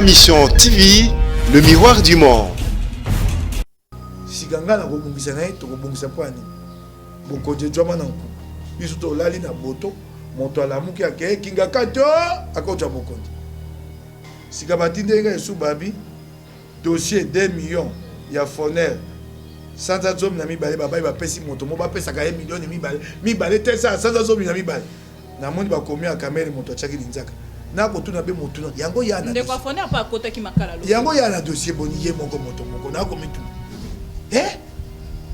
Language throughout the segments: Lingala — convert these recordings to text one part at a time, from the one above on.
Ma mission TV, le miroir du monde. Si ganga na kobongisa na to kobongisa kwani bokoje jwama na nku biso to lali na boto moto alamuki ake kinga kato akoja bokonde sika batinde nga esu babi dossier 2 millions ya Fonel sanza zomi na mibale babai bapesi moto mo bapesa ka 1 million mibale te sa sanza zomi na mibale na moni bakomi a kamere moto achaki linzaka na kotuna be moto yango yana ndeko Fonel pa kota ki makala lo yango yana dossier boni ye moko moto moko na komitu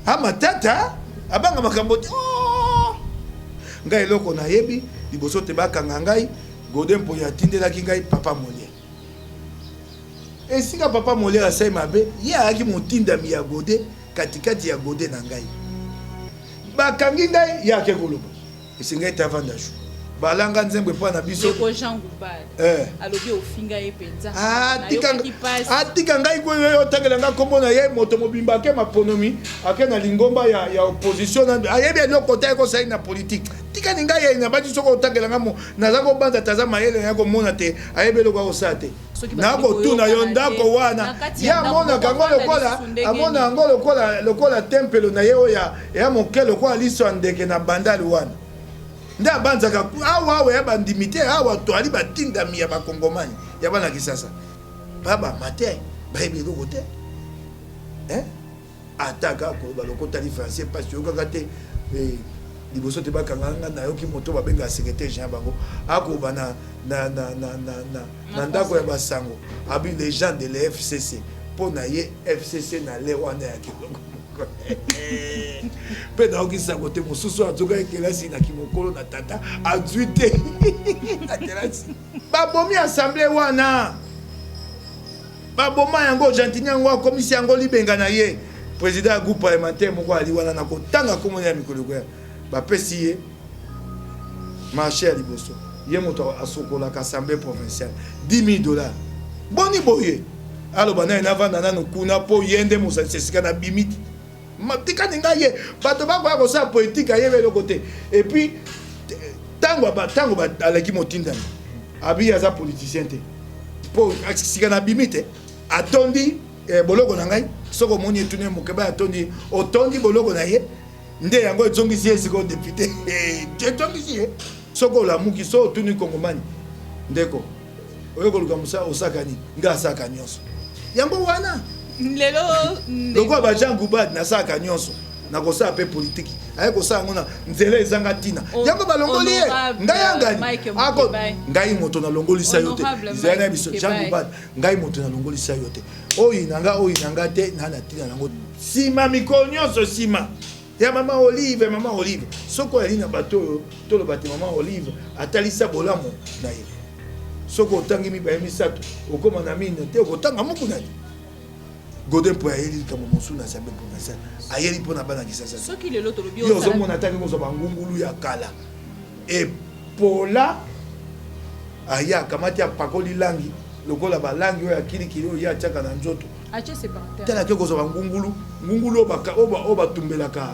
ama tata abanga makambo ngai eloko na yebi liboso te bakanga ngai Godin po ya tindelaki ngai papa Molière esika papa Molière asai mabe ye ayaki motindami ya Godin katikati ya Godin na ngai bakangi ngai yake koloba esengai tavanda ju balanga nzembe pa na biso ko Jean Goubal alobi ofinga ye penza atika ngai ko yo tangela nga kombo na ye moto mobimba ke maponomi ake na lingomba ya opposition na ayebi no kota ko sai na politique tika ninga ye na badi soko tangela nga mo naza ko banza tazama yele ya ko mona te ayebi lo ko sate na ko tuna yo ndako wana ya mona kango lokola amona ngo lokola tempelo na ye ya mokelo ko aliso ndeke na bandali wana nda banzaka awa ya bandimite awa to ali batindami ya bakongomani ya bana kisasa baba mate bayebi loko te ataka ko balokota li français parce que kaka te liboso te bakanga na yoki moto babenga secrétaire général bango akoba na ndako ya basango abi les gens de l'FCC pour na ye FCC na le wana ya kiloko pe na okisa kote mosusu azoka kelasi na kimokolo na tata azuite na kelasi babomi assemblée wana baboma yango gentini yango komisi yango libenga na ye président ya groupe parlementaire moko ali wana na kotanga komona ya mikolo ya bapesi ye marché ya liboso ye moto asokolaka assemblée provinciale $10,000 boni boye aloba na navanda nano kuna po yende mosasesika na bimiti matika ninga ye bato bako ya kosa politique ayebe le côté et puis tango alaki motindami abi aza politicien te po sika na bimite atondi boloko na ngai soko moni etune mokeba atondi otondi boloko na ye nde yango ezongisi ye siko député ezongisi ye soko lamuki so otuni kongomani ndeko oyo koluka musa osakani nga asaka nyonso yango wana lelo loko ba Jean Goubad na saka nyonso na kosa pe politique aye kosa ngona nzela ezanga tina yango balongoli ye ngai angani ako ngai moto na longoli sayo te zena biso Jean Goubad ngai moto na longoli sayo te oyi nanga te na tina nango sima mikonyonso sima ya mama Olive soko ali na bato to lo bati mama Olive atalisa bolamo na ye soko otangi mibaye misato okoma na mine te okotanga muku na Godin po ayeli kama mosu na sembe provincial ayeli pona bana kisasa soki lelo to lobi yo zo mona tangi ko zo bangungulu ya kala e pola aya kamati ya pakoli langi lokola ba langi yo ya kilikili yo ya chaka na nzoto ache separateur tala ke ko zo bangungulu ngungulu oba tumbelaka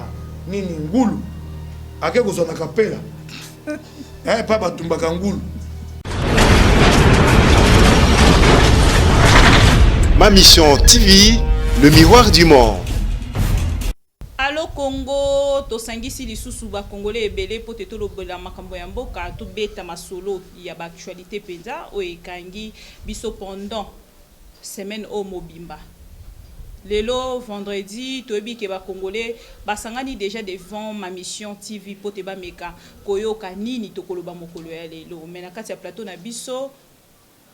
nini ngulu ake ko zo na kapela pa batumbaka ngulu. Ma mission TV, le miroir du monde. Allo Congo, to sangisi lisusu ba Congolais ebele pote to lobola makambo ya mboka to beta masolo ya ba actualité penza o ekangi biso pendant semaine au mobimba. Lelo vendredi to ebi ke ba Congolais basangani déjà devant ma mission TV pote ba meka koyoka nini to koloba mokolo ya lelo mena kati ya plateau na biso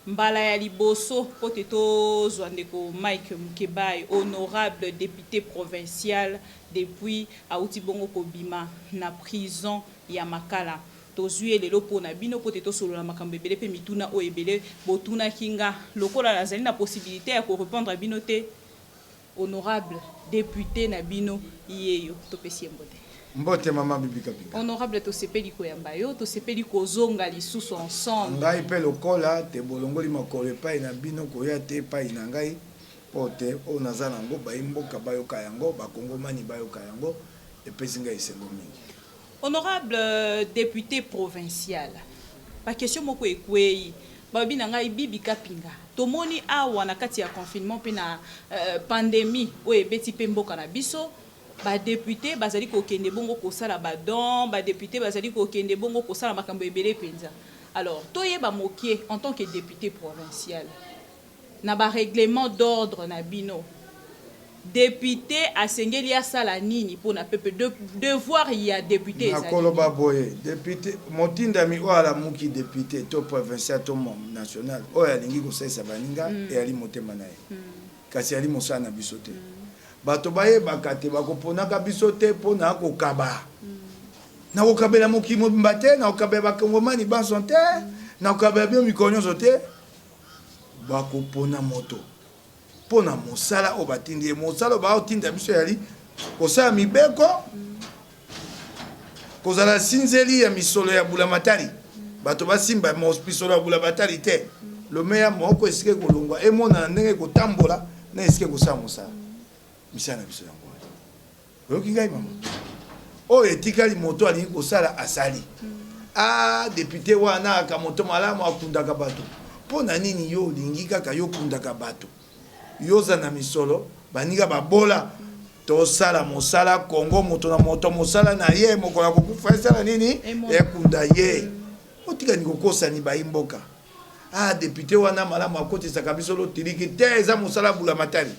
mbala ya liboso poteto Zwandeko Mike Mukebai, honorable député provincial depuis auti bongo kobima na prison ya Makala. Tozui lelo pona bino poteto solo na makambo ebele pe mituna o ebele botuna kinga lokola la zali na possibilité ya ko répondre bino te honorable député na bino yeyo topesi mbote. Mbote mama bibi kapika. Honorable to sepeli ko yamba yo to sepeli ko zonga lisusu ensemble. Ngai pe lokola te bolongoli makolo pa ina bino ko ya te pa ina ngai pote o nazana ngo ba imboka bayoka yango ba kongomani bayoka yango epesi ngai sengo mingi. Honorable député provincial. Pa question moko ekwei babi na ngai bibi kapinga tomoni awa na kati ya confinement pe na pandémie oyo ebeti pe mboka na biso badepute bazali kokende bongo kosala badon badepute bazali kokende bongo kosala makambo ebele penza. Alors toyeba mokie en tant que député provincial na ba règlement d'ordre na bino député asengeli asala nini pona peuple devoir ya député ezali nakoloba boye député motindami oyo alamuki député to provincial to national oyo alingi kosalisa baninga eyali motema na ye kasi ali mosala na biso te bato bayebaka te bakoponaka biso te mpona kokaba na kokabela moki mobimba te na kokabela bakongomani banso te na kokabela bio mikolo nyonso te bakopona moto pona mosala o batindi ye mosala baotinda biso yali kosala mibeko kozala sinzeli ya misolo ya bulamatari bato basimba misolo ya bulamatari te lomeya moko esike kolongwa emona ndenge kotambola na esike kosala mosala misala na biso yango oyoki ngai mama oyo etikali moto alingi kosala asali député wana aka moto malamu akundaka bato mpona nini yo olingi kaka yo kundaka bato yoza na misolo baninga babola tosala mosala Kongo moto na moto mosala na ye mokola kokufa esala nini ekunda ye otikani kokosani bayimboka député wana malamu akotisaka biso lotiliki te eza mosala bulamatari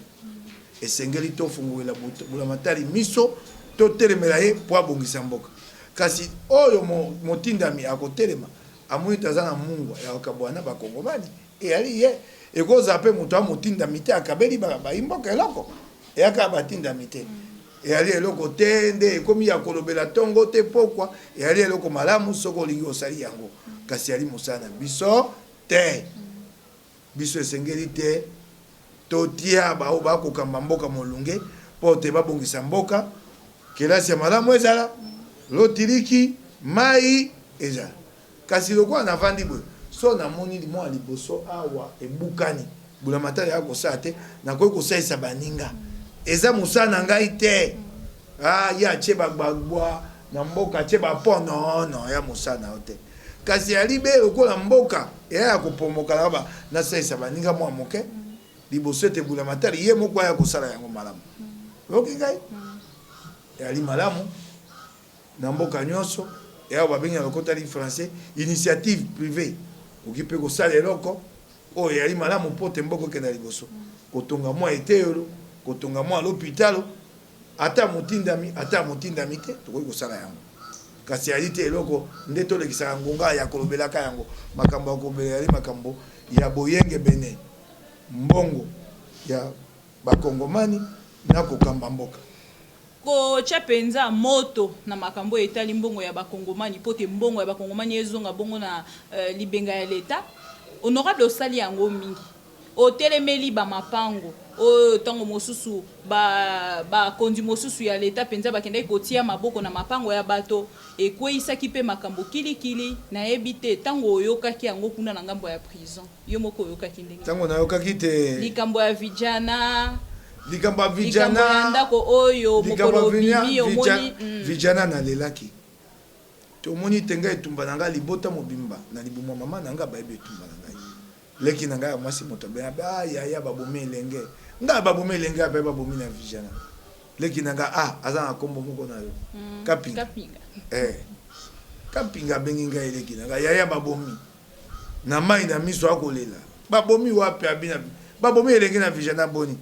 esengeli tofungulela bulamatari miso totelemela ye po abongisa mboka kasi oyo motindami akotelema amoni taza na mungwa ya okabwana bakongomani eyali ye ekoza pe moto amotindami te akabeli bayimboka eloko eyaka batindami te eyali eloko te nde ekomi ya kolobela tongo te pokwa eyali eloko malamu soko olingi osali yango kasi yali mosala na biso te biso esengeli te totia bao bakokamba mboka molunge po te babongisa mboka kelasi ya malamu ezala lotiliki mai ezala kasi lokola navandi boye so namoni limwa liboso awa ebukani bulamatari ya kosala te nakoki kosalisa baninga eza mosala na ngai te ye atie bagbagwa na mboka atie bapo nono ya mosala na yo te kasi yalibe lokola mboka eya ya kopomoka nasalisa baninga mwa moke liboso ete bulamatari ye moko aya kosala yango malamu oyoki ngai eyali malamu na mboka nyonso eya babengaka lokotali français initiative privée oki mpe kosala eloko oyo eyali malamu mpo te mboka okenda liboso kotonga mwa eteyolo kotonga mwa lopitalo ata motindami te tokoki kosala yango kasi yali te eloko nde tolekisaka ngonga ya kolobelaka yango makambo ya kolobela yali makambo ya boyenge bene mbongo ya bakongomani na kokamba mboka kotia penza moto na makambo etali mbongo ya bakongomani po te mbongo ya bakongomani ezonga bongo na libenga ya leta honorable osali yango mingi otelemeli bamapango oyo ntango mosusu bakondi mosusu ya leta penza bakendaki kotia maboko na mapango ya bato ekweyisaki mpe makambo kilikili nayebi te ntango oyokaki yango kuna na ngambo ya prison yo moko oyokaki ndenge ntango nayokaki te likambo ya vijana likambo ya vijana ndako oyo mokolo bimi omoni vijana nalelaki tomoni te ngai etumba na ngai libota mobimba na libuma mama na ngai bayebi etumba na ngai leki na ngai ya mwasi moto abe yaya babomi elenge ngai babomi elenge ape babomi na vijana leki na ngai aza na kombo moko na yo kapinga kapinga abengi ngai eleki na ngai yaya babomi na mai na miso akolela babomi wapi abina babomi elenge na vijana boni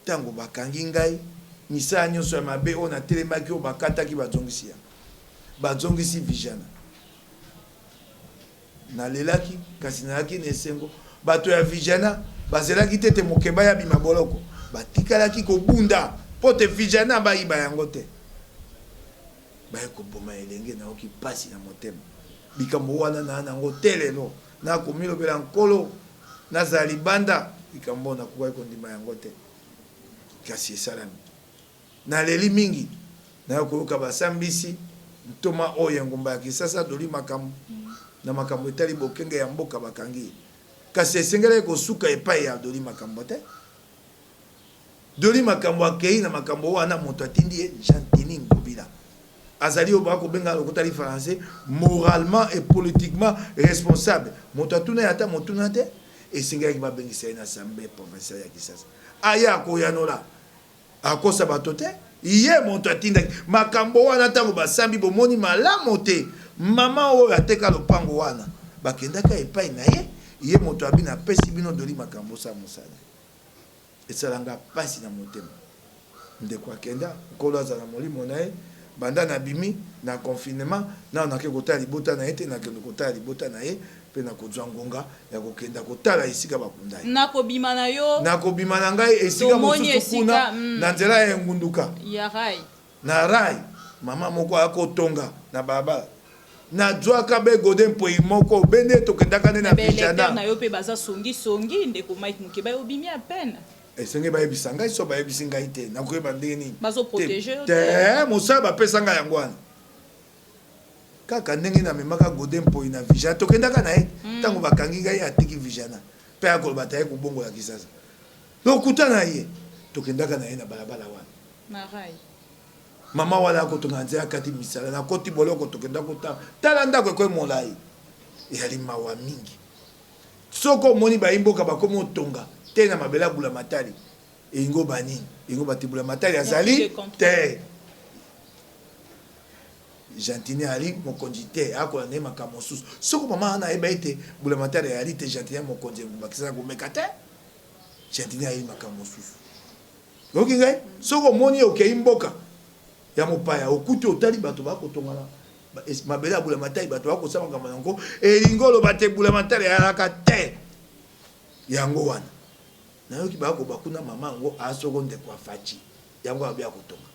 ntango bakangi ngai misala nyonso ya mabe oyo natelemaki oyo bakataki bazongisi yango bazongisi vijana nalelaki kasi nalaki na esengo bato ya vijana bazelaki tete mokeba ya bima boloko batikalaki kobunda mpo te vijana bayiba yango te baye koboma elenge nayoki mpasi na motema likambo wana na nango te lelo nakomilobela nkolo nazala libanda likambo nakokaki kondima yango te kasi esalami naleli mingi nayo koyoka basambisi ntoma oyo ya ngomba ya kisasa doli makambo na makambo etali bokenge ya mboka bakangi kasi esengelaki kosuka epai ya doli makambo te doli makambo akei na makambo wana moto atindi ye Jean Denis Ngobila azali obako benga lokotali français moralement et politiquement responsable moto atuna yata motuna te esinga ki babengisa na assemblée provinciale ya Kisasa aya ko yanola akosa bato te iye moto atinda makambo wana tango basambi bomoni malamu te mama oyo ateka lopango wana bakendaka epai na ye iye moto abina pesi bino doli makambo sa mosala esalanga pasi na motema ndeko akenda nkolo azala molimo na ye banda na bimi na confinement na ke kotala libota na ye te na kendo kotala libota na ye pe na kozwa ngonga ya kokenda kotala esika bakunda ye na kobima na yo na kobima na ngai esika mosusu kuna na nzela ya ngunduka ya rai na rai mama moko akotonga na baba na zwaka be godin poi moko bende tokendaka ne na vijana na yo pe baza songi ndeko Mike Mukeba obimi à peine esenge bayebisa ngai so bayebisi ngai te nakoyeba ndenge nini bazoprotege te mosala bapesa ngai yango wana kaka ndenge namemaka godin poi na vijana tokendaka na ye ntango bakangi ngai atiki vijana mpe akoloba ta ye kobongola Kisasa lokuta na ye tokendaka na ye na balabala wana na rai mama wana akotonga nzela akati misala nakoti boloko tokenda kotala tala ndako ekoyi molai eyali mawa mingi soko omoni bayimboka bakomi otonga te na mabele abula matali eyingo banini eyingo batibula matali azali te Gentini ali mokonzi te akola ne makambo mosusu soko mama wana ayeba ete bula matali ayali te Gentini mokonzi bakisaka komeka te Gentini ayali makambo mosusu oki ngai soko omoni okei mboka ya mopaya okuti otali bato bakotongana mabele abula matali bato bakosala makambo yango elingolo batebula matali ayalaka te yango wana nayoki bakoba kuna mama yango asoko ndeko afaci yango abia kotonga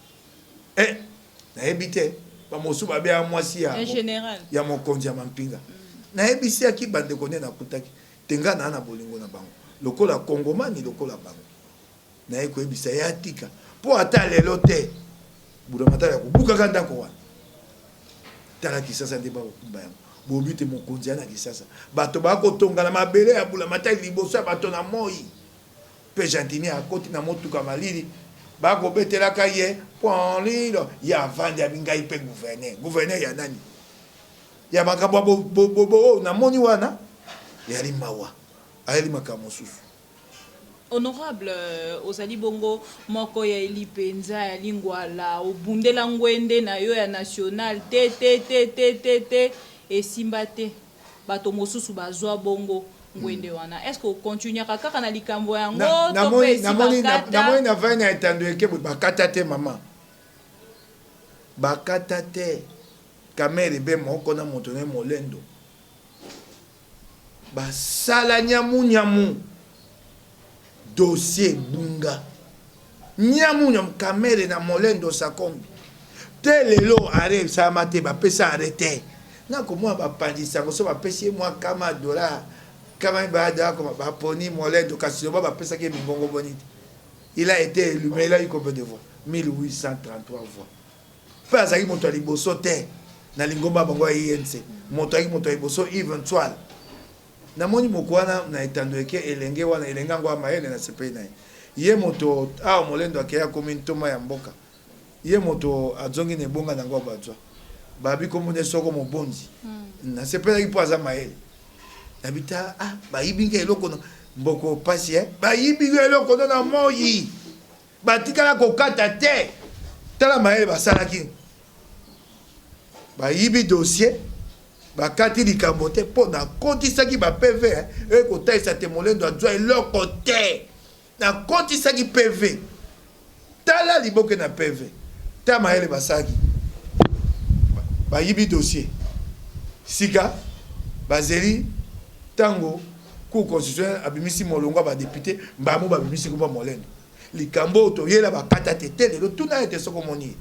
nayebi te bamosu babia mwasi ya mokonzi ya mampinga nayebisi aki bandeko nde nakutaki tenga na bolingo na bango lokola kongomani lokola bango naye koyebisa ye atika mpo ata lelo te bulamatala ya kobukaka ndako wana tala Kisasa nde bakokumba yango bobi te mokonzi ya na Kisasa bato bakotonga na mabele ya bulamatala liboso ya bato na moi mpe Gentini akoti na motuka malili bakobetelaka ye ponlilo ya avandi abingai mpe guverner ya nani ya makambo namoni wana yali mawa ayali makambo mosusu honorable ozali bongo moko ya elipenza ya lingwala obundela ngwende na yo ya national te esimba te bato mosusu bazwa bongo ngwende wana est-ce que continue kaka na likambo yango namoni na vai na etando eke bakata te mama bakata te kamere be moko na moto ne molendo basala nyamu dossier bunga nyamu kamere na molendo sakombi te lelo are sama te bapesa arrêté na komwa bapandisa so bapesi mwa kama $, kama baada comme baponi molendo kasi ba bapesa ke mingongo bonite il a été élu mais il a eu combien de voix 1833 voix pas azaki moto liboso te na lingomba bango INC moto liboso eventual na moni mokwana na etando eke elenge wana elenga ngo amaele na sepe na ye moto a molendo akeya komi ntoma ya mboka ye moto azongi ne bonga na ngo bazwa babi komune soko mobonzi na sepe na ipo azama ele nabita bayibinga eloko mboko pasi bayibinga eloko na moyi batikala kokata te tala maele basalaki bayibi dossier bakati likambo te mpo nakotisaki bapv ekotalisa te molendo azwa eloko te nakotisaki pv tala liboke na pv ta mayele basalaki bayibi dossier sika bazeli tango cour constitutionnel abimisi molongo badepute mbamo babimisi komba molendo likambo toyela bakata te te lelo tuna ete soko moni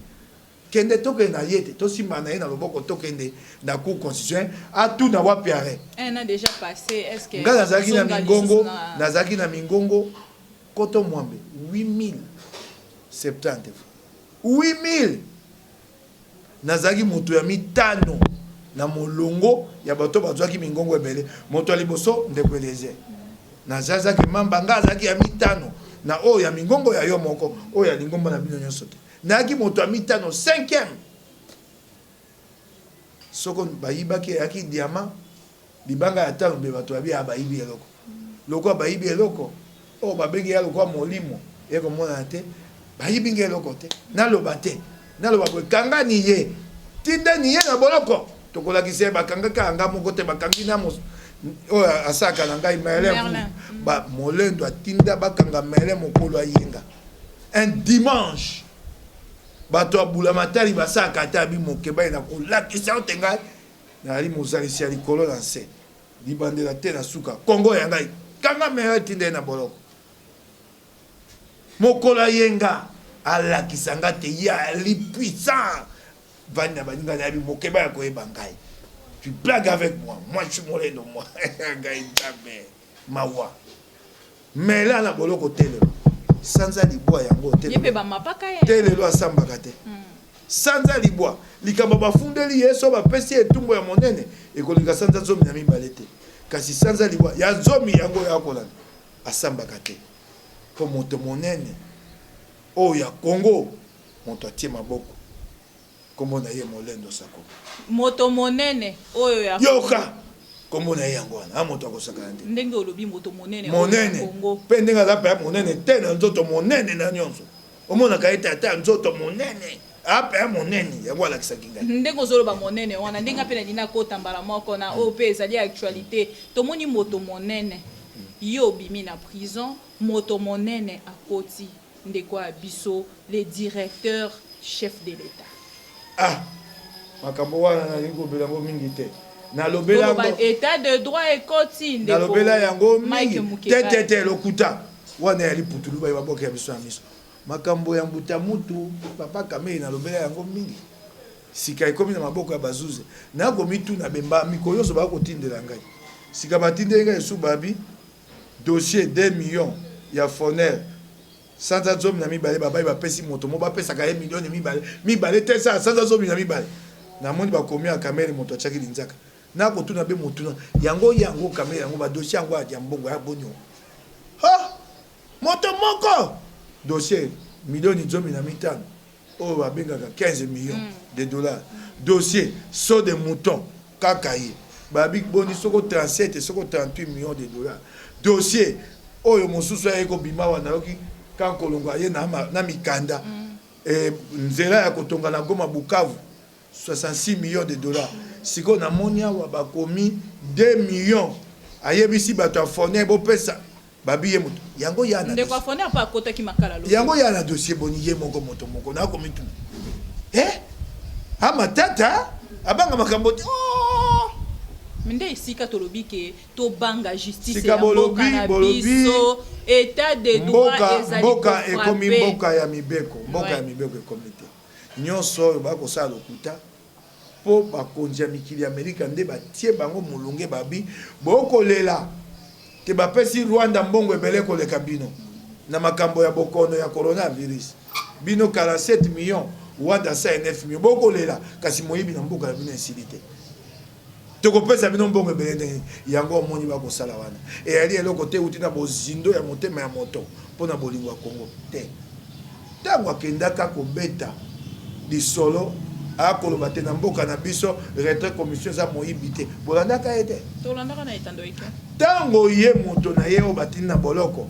kende tokende na yete tosimba na ye na loboko tokende na cour constitutionnel atuna wapi arrêt a déjà passé est-ce que nga nazalaki na mingongo koto mwambe 8070 8000 nazalaki moto ya mitano na molongo ya bato bazwaki mingongo ebele moto liboso ndeko eleze nazazaki mamba nga azalaki ya mitano na oyo ya mingongo ya yo moko oyo ya lingomba na bino nyonso te nayaki moto ya mitano 5e soko bayibaki yaki diamant libanga ya tano be bato abi abayibi eloko loko bayibi eloko o babengi ya loko molimo eko mona te bayibi eloko te naloba te naloba ko kanga ni ye tinda ni ye na boloko tokola kise bakanga kanga moko te bakangi na mos o asaka na ngai mele ba molendo atinda bakanga mele mokolo ayenga un dimanche bato abula matali basaka ta bi mokeba na kolakisa otenga na ali mozalisi ya likolo na nse libandela te na suka kongo ya ngai kanga mele tinda na boloko mokolo ayenga alakisa nga te ya li puissant vanda baninga na bi mokeba ya koyeba ngai tu blagues avec moi je suis molendo moi ngai tabe mawa mais là na boloko tele sanza libwa yango tele yepe ba mapaka ye tele lo asambaka te sanza libwa likamba bafundeli yeso bapesi etumbo ya monene ekolinga sanza zomi na mibale te kasi sanza libwa ya zomi yango ya kolana asambaka te po moto monene o ya Congo moto atie maboko kombo na ye molendo sako moto monene oyo ya yoka kombo na ye yango wana moto akosaka nde ndenge olobi moto monene monene pe ndenge aza pe monene te na nzoto monene na nyonso omonaka ete ata nzoto monene apa monene yango alakisaki ngai ndenge ozoloba monene wana ndenge apena dina kotambala moko na oyo mpe ezali actualité tomoni moto monene yo obimi na prison moto monene akoti ndeko ya biso le directeur chef de l'état makambo wana nalingi kobela yango mingi te nalobela yango état de droit ekoti ndeko nalobela yango mingi te lokuta wana yali putulu bayi baboka ya biso ya miso makambo ya mbuta mutu papa kamei nalobela yango mingi sika ekomi na maboko ya bazuze nakomitu na bemba mikolo nyonso bakotindela ngai sika batindeli ngai esu babi dossier 2 millions ya Foner sanza zomi na mibale babai bapesi moto mo bapesaka ye milioni mibale te sa sanza zomi na mibale namoni bakomi ya kamere moto achaki linzaka nakotuna be motuna yango kamere yango badossier yango ya mbongo ya bonyo moto moko dossier milioni zomi na mitano oyo babengaka 15 millions de dollars dossier saut de mouton kaka ye babi boni soko 37 soko 38 millions de dollars dossier oyo mosusu aye kobima wana yoki kankolongo aye na mikanda nzela ya kotonga na Goma Bukavu 66 millions de dollars siko na moni awa bakomi 2 millions ayebisi bato afone bopesa babi ye moto yango ya na ndeko afone apa kota ki makala lo yango ya na dossier boni ye moko moto moko na komi tu matata abanga makambo minde isika tolobi ke to banga justice ya mboka na biso état de droit ezali mboka ekomi mboka ya mibeko ekomi te nyonso oyo bakosala lokuta po bakonzi ya mikili ya Amerika nde batie bango molunge babi bokolela te bapesi Rwanda mbongo ebele koleka bino na makambo ya bokono ya coronavirus bino 47 millions Rwanda 9 millions bokolela kasi moyibi na mboka ya bino esili te tokopesa bino mbongo ebele ndenge yango omoni bakosala wana eyali eloko te uti na bozindo ya motema ya moto mpona bolingo ya Kongo te ntango akendaka kobeta lisolo akoloba te na mboka na biso retrait commission eza moyibi te bolandaka ye te tolandaka na etando eke ntango ye moto na ye oyo batindi na boloko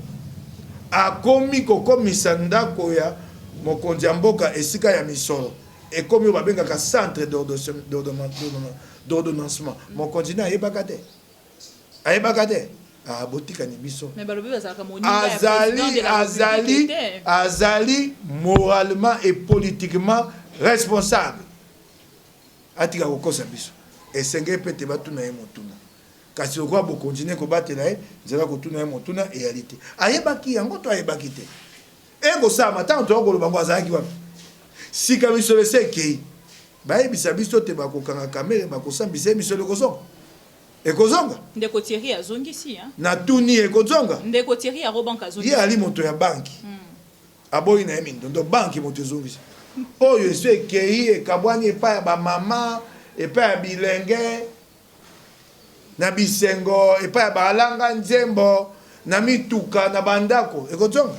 akomi kokomisa ndako ya mokonzi ya mboka esika ya misolo ekomi oyo babengaka centre d'ordonnancement mokonzi na ayebaka te botikani biso azali moralement et politiquement responsable atika kokosa biso esenge mpe te batuna ye motuna kasi lokola bokontinue kobatela ye nzela kotuna ye motuna eyali te ayebaki yango to ayebaki te ekosama ntango tokoloba ngo azalaki wapi sika misolo ese ekei bayebisa biso te bakokanga kamere bakosambisa ye misolo ekozonga ndeko Thierry azongisi na tuni ekozonga ndeko Thierry arobanka azongisi ye ali moto ya banki aboyi na ye mindondo banki moto ezongisi oyo eso ekei ekabwani epai ya bamama epai ya bilenge na bisengo epai ya balanga nzembo na mituka na bandako ekozonga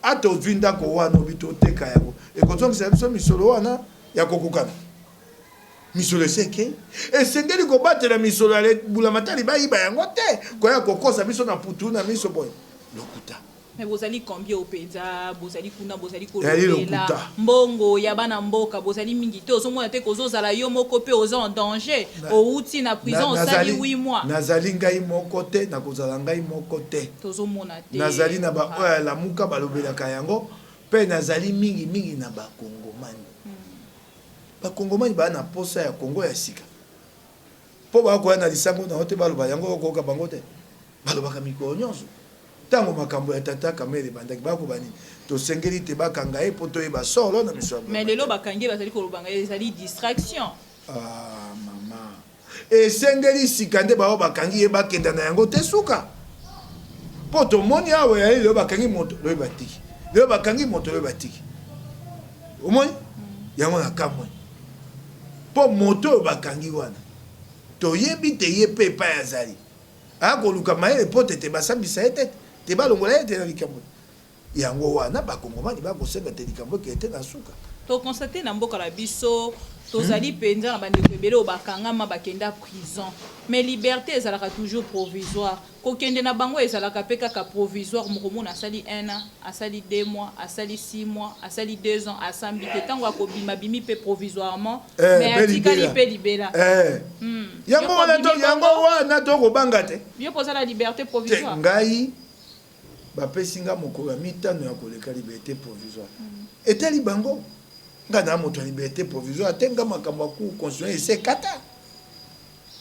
ata ozwi ndako wana obi toteka yango ekozongisa biso misolo wana ya kokokana misolo seke esengeli kobatela misolo ya bulamatali bayiba yango te koya kokosa biso na putu na miso boye lokuta. Mais bozali combien au peza bozali kuna bozali kolobela mbongo ya bana mboka bozali mingi te ozomona te kozozala yo moko pe oza en danger outi na prison osali 8 mois nazali ngai moko te nakozala ngai moko te tozomona te nazali na ba oya la muka balobelaka yango pe nazali mingi mingi na bakongomani bakongomani baa na posa ya Kongo ya sika po bakoya na lisango na ote baloba yango okoyoka bango te balobaka mikolo nyonso tango makambo ya tata kamere bandaki bakobani tosengeli te bakanga ye po toyeba solo na miso. Mais lelo bakangi bazali kolobanga ezali distraction. Ah mama esengeli sika nde bao bakangi ye bakenda na yango te suka po tomoni awe ya lelo bakangi moto loye batiki lelo bakangi moto loye batiki omoni yango na kamwe po moto oyo bakangi wana toyebi te ye pe epai azali akoluka mayele po tete basambisa ye tete te balongola ye te na likambo yango wana bakongomani bakosenga te likambo ke ete na suka tokonstate na mboka na biso tozali mpenza na bandeko ebele oyo bakangama bakenda prison mais liberté ezalaka toujours provisoire kokende na bango ezalaka mpe kaka provisoire mokomona asali 1 an asali 2 mois asali 6 mois asali 2 ans asambi te ntango akobima bimi mpe provisoirement mais atikali mpe libela yango wana tokobanga te yo kozala liberté provisoire ngai bapesinga mokolo ya mitano ya koleka liberté provisoire etali bango nga na moto ya liberté provisoire te nga makambo ya cour constitutionnel esekata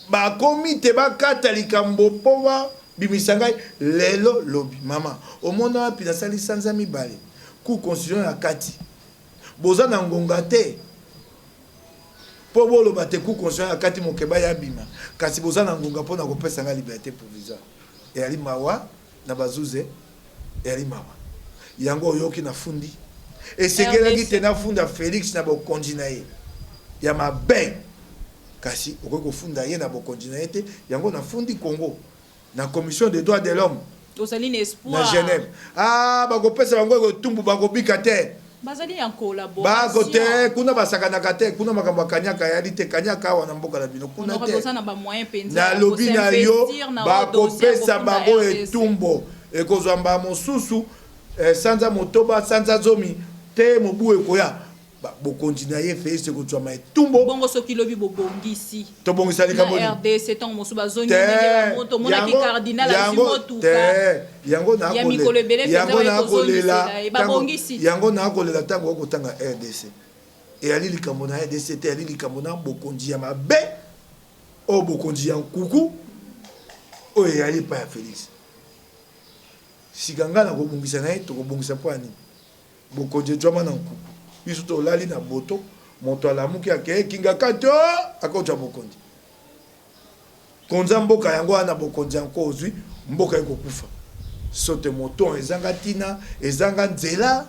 bakomi te bakata likambo mpo babimisa ngai lelo lobi mama omona wapi nasali sanza mibale cour constitutionnel ya kati boza na ngonga te mpo boloba te cour constitutionnel ya kati mokeba ya bima kasi boza na ngonga mpo na kopesa ngai liberté provisoire eyali mawa na bazuze eyali mawa yango oyoki na fundi esengelaki te na funda Félix na bokonzi na ye ya mabe kasi okoki kofunda ye na bokonzi na ye te yango na fundi Congo na commission des droits de l'homme na Genève bakopesa bango ekotumbu bakobika te bazali en collaboration bako te kuna basakanaka te kuna makambo akanyaka yali te kanyaka awa na mboka na bino kuna te na lobi na yo bakopesa bango etumbo ekozwa mba mosusu sanza motoba sanza zomi te mobu ekoya bokonzi na ye Félix ekozwama etumbo bongo soki lobi bobongisi tobongisa likambo na RDC ntango mosusu bazongi ndenge bamoto omonaki cardinal azimotuka yango nakolela babongisi yango nakolela ntango okotanga RDC eyali likambo na RDC te eyali likambo na bokonzi ya mabe oyo bokonzi ya nkuku oyo eyali epai ya Félix sika nga na kobongisa na ye tokobongisa mpo ya nini bokonzi ejwama na nkuku biso tolali na boto moto alamuki akeye kingaka te akotya bokonzi konza mboka yango wana bokonzi yango ozwi mboka ekokufa sote moton ezanga ntina ezanga nzela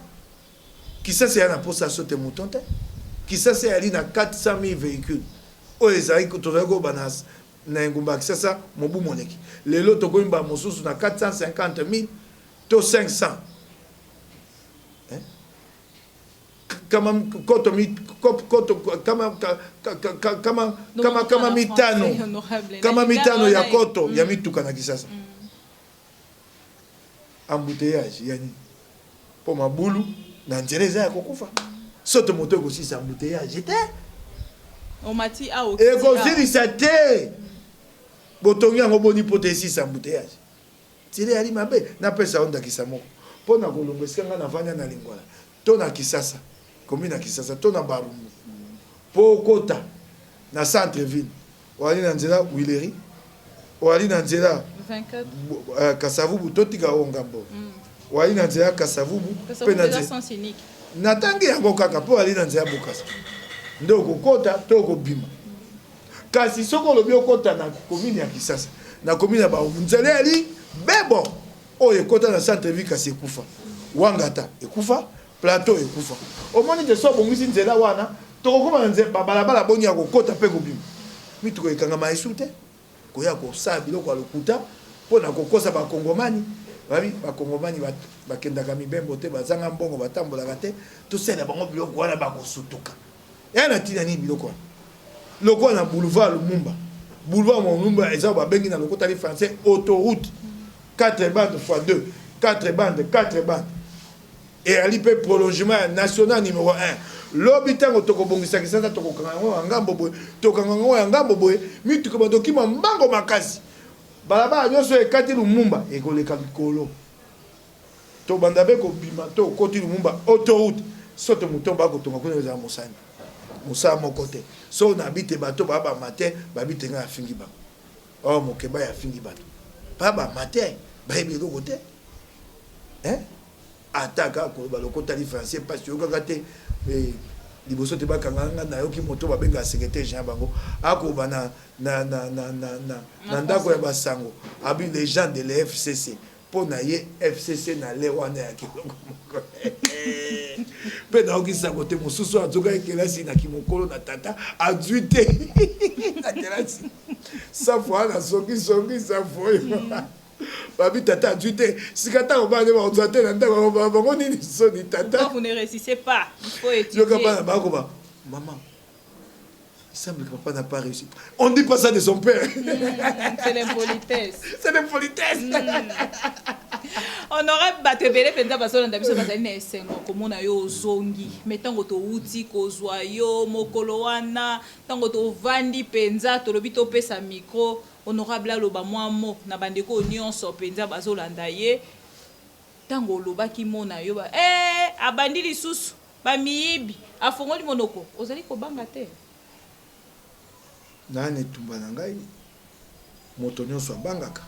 kisasa ya na posa sote moton te kisasa yali na 400,000 véhicules oyo ezali tozali koba na engumba ya kisasa mobu moneki lelo tokoyimba mosusu na 450,000 to 500 kama mitano ya koto ya mituka na kisasa embouteillage yani po mabulu na nzela eza ya kokufa soto moto ekosisa embouteillage te ekosilisa te botongi yango boni po te esisa embouteillage nzela yali mabe napesa yo ndakisa moko mpo na kolongo esika nga navanda na lingwala to na kisasa komi na kisasa to na barumu po okota na centre ville oali na nzela Wileri oali na nzela Kasavubu totika o ngambo oali na nzela Kasavubu pe na nzela natangi yango kaka po ali na nzela Bokasa nde okokota to okobima kasi soko olobi okota na komini ya kisasa na komini ya barumu nzela yali bebo oyo ekota na centre ville kasi ekufa Wangata ekufa plateau ekufa omoni te so bongisi nzela wana tokokoma na nzela balabala boni ya kokota mpe kobima mituko ekangama esu te koya kosala biloko ya lokuta mpo na kokosa bakongomani babi bakongomani bakendaka mibembo te bazanga mbongo batambolaka te tosala bango biloko wana bakosutuka ya na ntina nini biloko wana lokola na boulevard Lumumba. Boulevard Lumumba, ils ont bengi na lokota li français autoroute 4 bandes x 2, 4 bandes, 4 bandes. Et ali pe prolongement national numéro 1. L'habitant toko bongisa kisasa toko kanga ngambo boy, toko kanga ngambo boy, mi tuko dokima mbango makasi. Balaba nyoso ekati Lumumba ekoleka likolo. To bandabe ko bima to koti Lumumba autoroute. Soto mutomba ko tonga kuna za mosani. Musa mokote. So na bite bato baba matin, babite nga afingi ba. Oh mokeba ya fingi bato. Baba matin, baby lokote. Ataka ko balokota li français parce que okakate liboso te bakanga na yoki moto babenga secrétaire Jean Bango akoba na ndako ya basango abi les gens de l'FCC pour na ye FCC na le wana ya kiloko moko pe na okisa kote mosusu azoka kelasi na kimokolo na tata aduite na kelasi sa fois na soki sa fois babi tata aduite sikata obane ba ozate na ndako ba nini soni tata vous ne réussissez pas, il faut étudier. Maman, il semble que papa n'a pas réussi. On ne dit pas ça de son père. C'est l'impolitesse. C'est l'impolitesse. Honorable Batebele penza basola ndabiso bazali na esengo komona yo zongi. Metango to uti kozwa yo mokolo wana, tango to vandi penza to lobito pesa micro. Honorable aloba mo na bandeko nyonso penza bazolanda ye. Tango lobaki mona yo ba abandi lisusu. Bamiyibi afongoli monoko ozali kobanga te nane tumba na ngai moto nyonso abangaka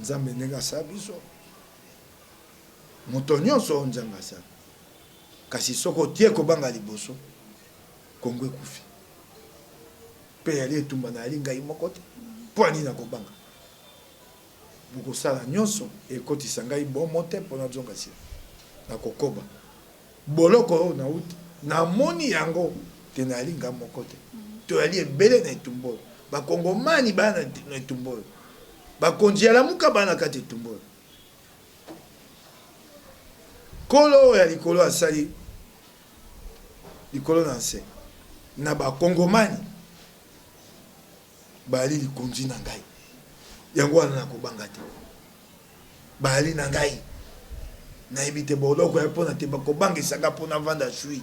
nzambe ndenge asala biso moto nyonso nzambe asala kasi soko otie kobanga liboso kongo ekufi mpe yali etumba na yali ngai moko te mpo ani na kobanga bokosala nyonso ekotisa ngai bomo te mpo nazonga nsima na kokoba boloko na uti na moni yango te na linga moko te to ali ebele na etumbo bakongomani bana na etumbo bakonzi ya lamuka bana kati etumbo kolo ya likolo asali likolo na nse na bakongomani bali likonzi na ngai yango wana na kobanga te bali na ngai na ebite boloko ya pona te bakobanga isanga pona vanda shui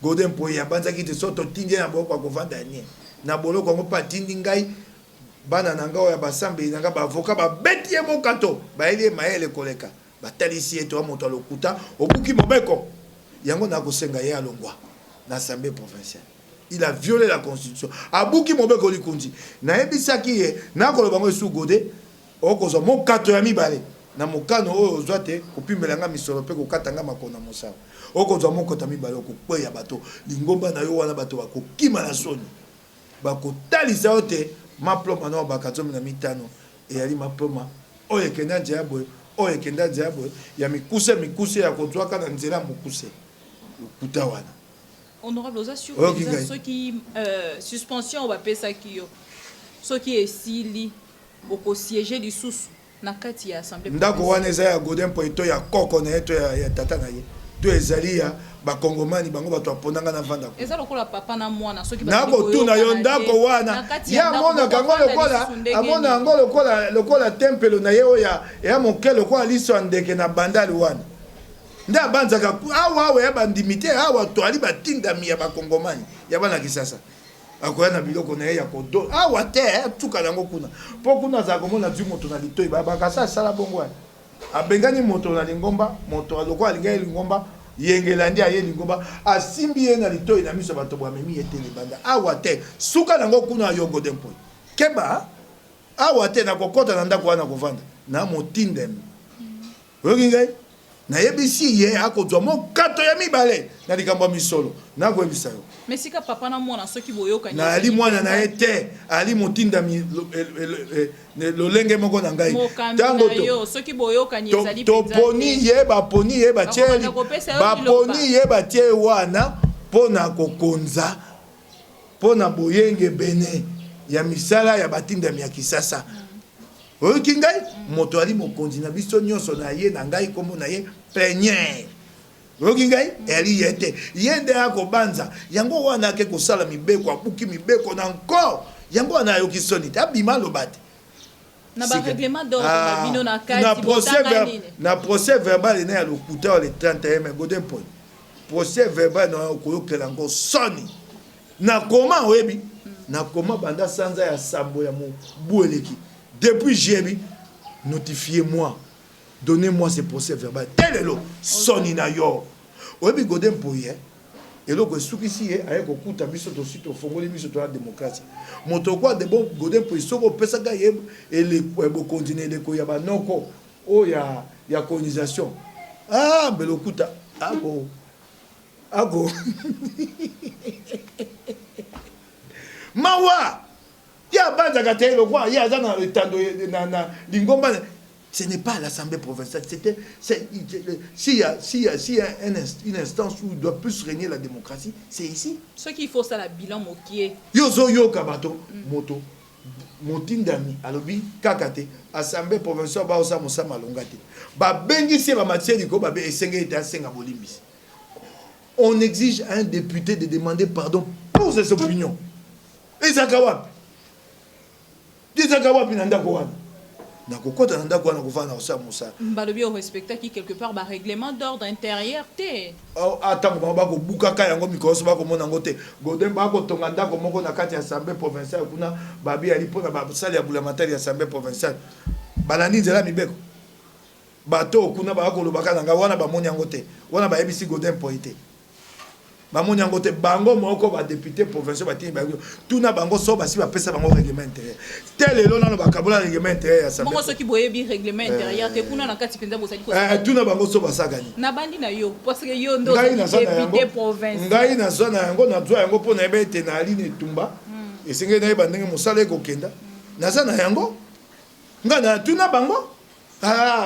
Golden Poy ya banza ki te soto tindi na boloko ko vanda nie na boloko ngo pa tindi ngai bana na ngao ya basambe na ngaba avoka ba beti ye mokato ba ele maele koleka batalisi eto wa moto lokuta obuki mobeko yango na kosenga ye alongwa na assemblée provinciale. Il a violé la constitution. Abuki mobeko likunzi na ebisaki ye na koloba ngo su gode okozo mokato ya mibale na mokano oyo ozwate kopimelanga misolo pe kokatanga makona mosala okozwa mokota mibale okokweya bato lingomba na yo wana bato bakokima na soni bakotalisa yo te maploma na bakatomi na mitano eyali maploma oyo ekenda nzela boye oyo ekenda nzela boye ya mikuse ya kozwaka na nzela mokuse okuta wana. Honorable oza sur ceux qui suspension bapesaki yo soki esili okosiéger lisusu na kati ya assemblée ndako wana eza ya Golden Poy to ya koko na ye to ya tata na ye to ezali ya bakongomani bango bato apondanga na vanda eza lokola papa na mwana soki na kotuna yo ndako wana ya mona kango lokola amona yango lokola tempelo na ye oya ya moke lokola liso ndeke na bandali wana nda banzaka awa ya bandimite awa to ali batindami ya bakongomani ya bana kisasa akoya na biloko na ye ya kodo awa te tuka nango kuna po kuna za komona du moto na litoi bakasa sala bongo abengani moto na lingomba moto aloko alinga lingomba yengela ndi aye lingomba asimbi ye na litoi na miso bato bamemi ete libanda awa te suka nango kuna yo Golden Poy keba awa te na kokota na ndako wana kovanda na motindem okingai na yebisi ye akozwa mokato ya mibale na likambo misolo na koyebisa yo mesika papa na mwana soki boyoka na ali mwana na ete ali motindami lolenge moko na ngai tango to soki boyoka ni ezali to poni ye batieli baponi ye batie wana pona kokonza pona boyenge bene ya misala ya batindami ya kisasa oyoki ngai moto ali mokonzi na biso nyonso na ye na ngai kombo na ye peigneur oyoki ngai eli ye te ye nde akobanza yango wana ake kosala mibeko abuki mibeko na encore yango wana ayoki soni te abima aloba te na ba règlement d'ordre na bino na kati na procès verbal na ya lokuta le 31 mai Godin Point procès verbal na koyokela ngo soni na koma oyebi na koma banda sanza ya sambo ya mobu eleki depuis jebi notifiez-moi donnez-moi ce procès verbal telelo soni na yo oyebi Godin Point eloko esukisi ye aye kokuta biso tosito fongoli biso to la démocratie moto kwa de bon Godin Point soko pesaka ye ele ko continuer le ko ya banoko o ya colonisation belokuta ago mawa ya banza katelo kwa ya zana tando na lingomba. Ce n'est pas l'Assemblée provinciale. S'il y a une instance où il doit plus régner la démocratie, c'est ici. Ce qu'il faut, c'est le bilan mokié. Yo kabato moto motindami alobi kakate Assemblée provinciale ba osa mosa malongate. Ba bengi se ba matière ko ba be esenge ita senga bolimbis. On exige à un député de demander pardon pour ses opinions. Et Zakawapi. Zakawapi nanda ko wana. Na kokota nanda ko wana ko fana osa mosa. Balobi o respecta qui quelque part ba règlement d'ordre intérieur te. Attends ba ko bukaka yango mikoso ba ko mona ngote. Godin ba ko tonga ndako moko na kati ya Assemblée provinciale kuna babi ali pona ba sali ya bulamatari ya Assemblée provinciale. Balandi nzela mibeko. Bato kuna ba ko lobaka nanga wana ba moni yango te. Wana ba yebisi Godin Point. Bamoni yango te bango moko ba député provincial ba tini ba tuna bango so ba si ba pesa bango règlement intérieur tel elo na ba kabola règlement intérieur ça bango so ki boye bi règlement intérieur te kuna na kati penza bosali ko tuna bango so ba sagani na bandi na yo parce que yo ndo député provincial ngai na zona yango na zwa yango pona ebe te na aline tumba esenge na ba ndenge mosala ko kenda na zona yango ngana tuna bango